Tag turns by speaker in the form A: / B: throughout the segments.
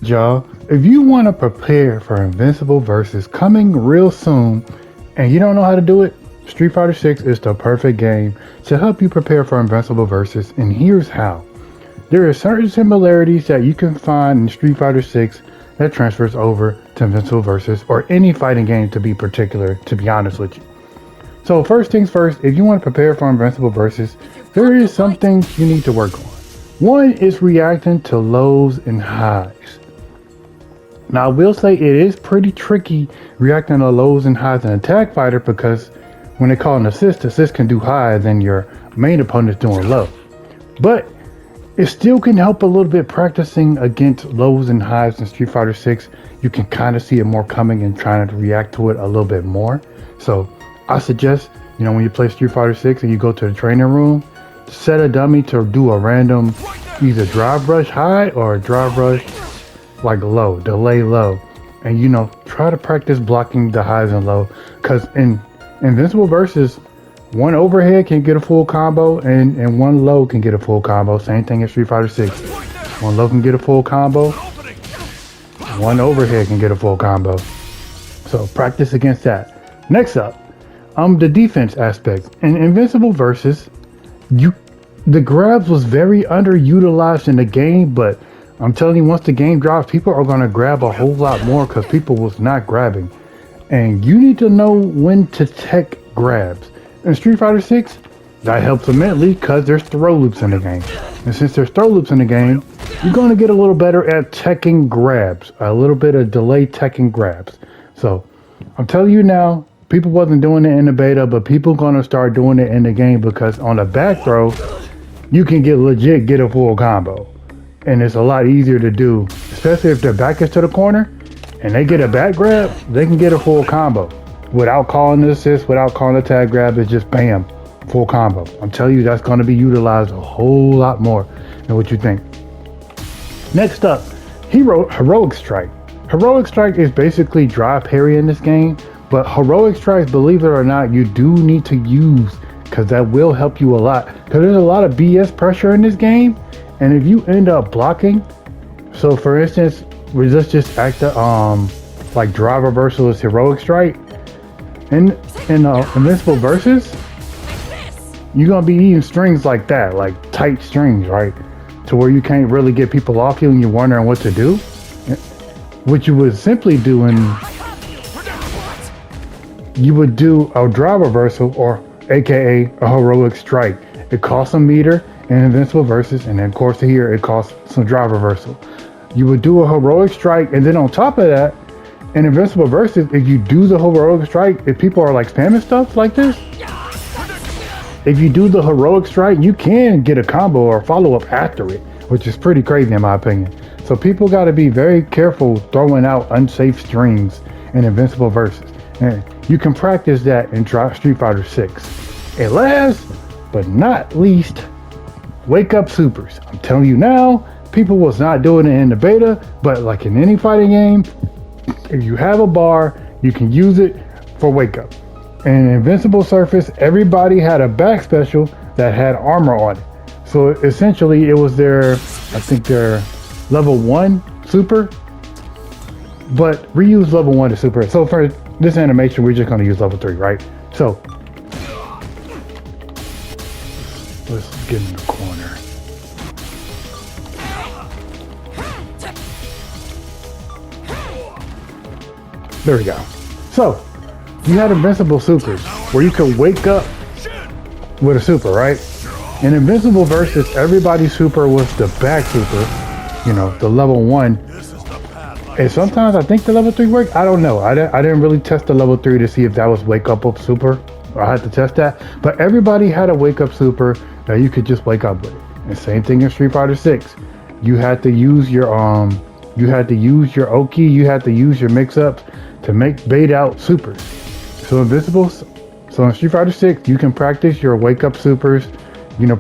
A: Y'all, if you want to prepare for Invincible versus coming real soon and you don't know how to do it, Street Fighter 6 is the perfect game to help you prepare for Invincible versus, and here's how. There are certain similarities that you can find in Street Fighter 6 that transfers over to Invincible versus or any fighting game to be particular, to be honest with you. So first things first, if you want to prepare for Invincible versus, there is some things you need to work on. One is reacting to lows and highs. Now, I will say it is pretty tricky reacting to lows and highs in Attack Fighter because when they call an assist can do high than your main opponent's doing low. But it still can help a little bit practicing against lows and highs in Street Fighter 6. You can kind of see it more coming and trying to react to it a little bit more. So I suggest, when you play Street Fighter 6 and you go to the training room, set a dummy to do a random either drive rush high or a drive rush like low, delay low, and try to practice blocking the highs and low, because in Invincible versus, one overhead can get a full combo and one low can get a full combo. Same thing in Street Fighter 6. One low can get a full combo, one overhead can get a full combo. So practice against that. Next up, the defense aspect. In Invincible versus, the grabs was very underutilized in the game, but I'm telling you, once the game drops, people are going to grab a whole lot more because people was not grabbing. And you need to know when to tech grabs. In Street Fighter 6, that helps immensely because there's throw loops in the game. And since there's throw loops in the game, you're going to get a little better at teching grabs, a little bit of delay teching grabs. So I'm telling you now, people wasn't doing it in the beta, but people going to start doing it in the game because on the back throw, you can get a full combo. And it's a lot easier to do, especially if their back is to the corner and they get a back grab, they can get a full combo without calling the assist, without calling the tag grab. It's just bam, full combo. I'm telling you, that's going to be utilized a whole lot more than what you think. Next up, Heroic Strike. Heroic Strike is basically drive parry in this game, but Heroic Strikes, believe it or not, you do need to use because that will help you a lot, because there's a lot of BS pressure in this game. And if you end up blocking, so for instance, let's just act like drive reversal is Heroic Strike. In Invincible versus, you're gonna be eating strings like that, like tight strings, right? To where you can't really get people off you and you're wondering what to do. What you would simply do you would do a drive reversal, or AKA a Heroic Strike. It costs a meter in Invincible versus, and then of course here it costs some drive reversal. You would do a Heroic Strike, and then on top of that, in Invincible versus, if you do the Heroic Strike, if people are like spamming stuff like this, if you do the Heroic Strike, you can get a combo or follow up after it, which is pretty crazy in my opinion. So people got to be very careful throwing out unsafe strings in Invincible versus, and you can practice that in Street Fighter 6. And last but not least, wake up supers. I'm telling you now, people was not doing it in the beta, but like in any fighting game, if you have a bar, you can use it for wake up. And in Invincible Surface, everybody had a back special that had armor on it. So essentially it was their level 1 super, but reuse level 1 to super. So for this animation, we're just gonna use level 3, right? So let's get in the corner. There we go. So you had Invincible supers where you could wake up with a super, right? In Invincible versus, everybody's super was the back super, the level 1. And sometimes I think the level 3 worked. I don't know. I didn't really test the level 3 to see if that was wake up super. I had to test that. But everybody had a wake up super that you could just wake up with it. And same thing in Street Fighter 6. You had to use your Oki, you had to use your mix-ups to bait out supers. So in Street Fighter 6, you can practice your wake up supers,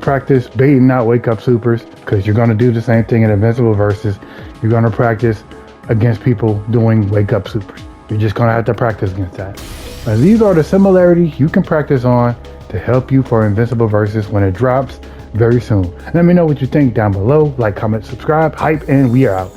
A: practice baiting out wake up supers, because you're going to do the same thing in Invincible versus. You're going to practice against people doing wake up supers. You're just going to have to practice against that. Now, these are the similarities you can practice on to help you for Invincible versus when it drops very soon. Let me know what you think down below. Like, comment, subscribe, hype, and we are out.